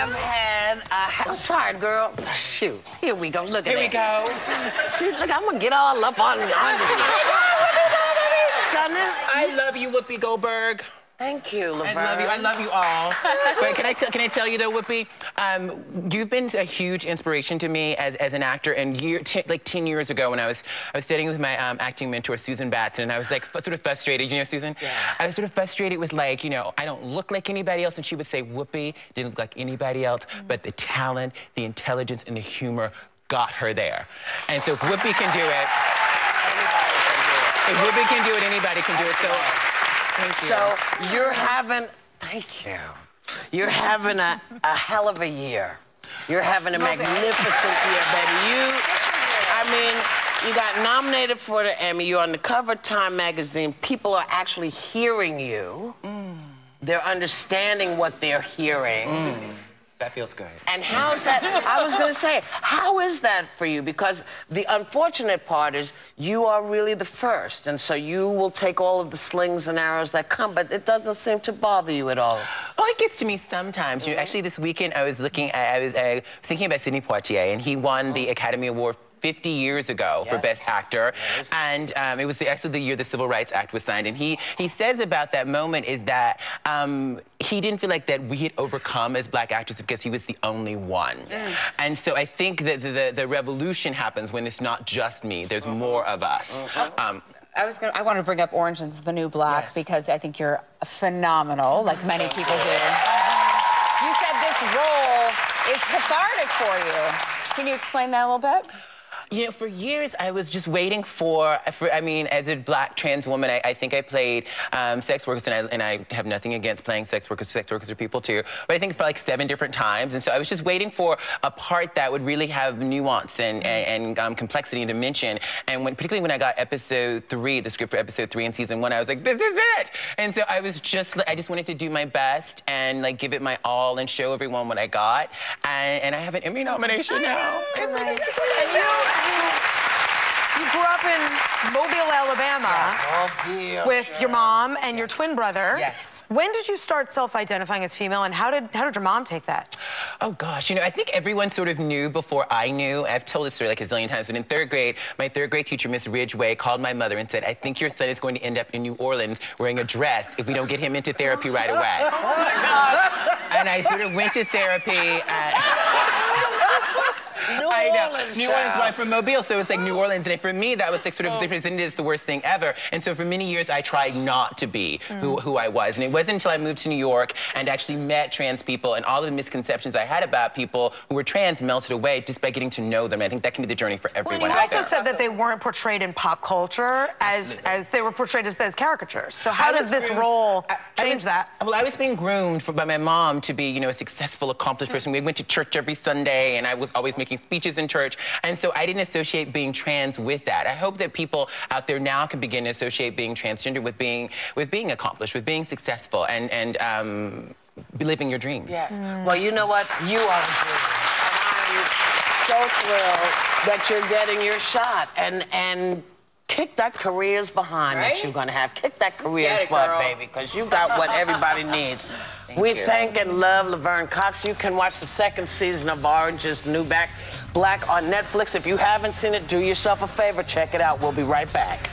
have had I'm sorry, girl. Shoot. Here we go. Look at Here we go. See, look, I'm gonna get all up on you. I love you, Whoopi Goldberg. Thank you, Laverne. I love you all. But can I tell you though, Whoopi, you've been a huge inspiration to me as an actor. And like 10 years ago, when I was studying with my acting mentor Susan Batson, and I was like sort of frustrated. You know, Susan? Yeah. I was sort of frustrated with like, you know, I don't look like anybody else, and she would say Whoopi didn't look like anybody else, but the talent, the intelligence, and the humor got her there. And so if Whoopi can do it, if Whoopi can do it, anybody can do it. So. Thank you. So you're having, thank you. You're having a hell of a year. You're having a magnificent year, baby. I mean, you got nominated for the Emmy. You're on the cover of Time magazine. People are actually hearing you. They're understanding what they're hearing. That feels good. And how's that? I was going to say, how is that for you? Because the unfortunate part is you are really the first, and so you will take all of the slings and arrows that come, but it doesn't seem to bother you at all. Oh, it gets to me sometimes. You know, actually, this weekend I was thinking about Sidney Poitier, and he won the Academy Award 50 years ago for Best Actor, and it was actually the year the Civil Rights Act was signed. And he says about that moment is that he didn't feel like that we had overcome as Black actors because he was the only one. And so I think that the revolution happens when it's not just me. There's more of us. I want to bring up Orange is the New Black because I think you're phenomenal, like many people do. You said this role is cathartic for you. Can you explain that a little bit? You know, for years, I was just waiting for I mean, as a Black trans woman, I think I played sex workers, and I have nothing against playing sex workers. Sex workers are people, too. But I think for like 7 different times. And so I was just waiting for a part that would really have nuance and complexity and dimension. And particularly when I got episode 3, the script for episode 3 in season 1, I was like, this is it! And so I just wanted to do my best and like give it my all and show everyone what I got. And I have an Emmy nomination now. You grew up in Mobile, Alabama, with your mom and your twin brother. Yes. When did you start self-identifying as female, and how did your mom take that? Oh, gosh, you know, I think everyone sort of knew before I knew. I've told this story like a zillion times, but in 3rd grade, my 3rd grade teacher, Miss Ridgway, called my mother and said, I think your son is going to end up in New Orleans wearing a dress if we don't get him into therapy right away. Oh, my God. And I sort of went to therapy New Orleans, New Orleans, well, I'm from Mobile, so it was like New Orleans, and for me, that was like sort of presented as the worst thing ever. And so for many years, I tried not to be who I was. And it wasn't until I moved to New York and actually met trans people, and all of the misconceptions I had about people who were trans melted away just by getting to know them. And I think that can be the journey for everyone. Well, you also said that they weren't portrayed in pop culture as they were portrayed as caricatures. So how does this role change that? Well, I was being groomed by my mom to be, you know, a successful, accomplished person. We went to church every Sunday, and I was always making speeches in church, and so I didn't associate being trans with that. I hope that people out there now can begin to associate being transgender with being accomplished, with being successful, and living your dreams. Yes. Well, you know what? You are the dream. And I'm so thrilled that you're getting your shot, and kick that careers behind that you're going to have. Kick that careers butt, baby, because you got what everybody needs. We thank and love Laverne Cox. You can watch the 2nd season of Orange is the New Black on Netflix. If you haven't seen it, do yourself a favor. Check it out. We'll be right back.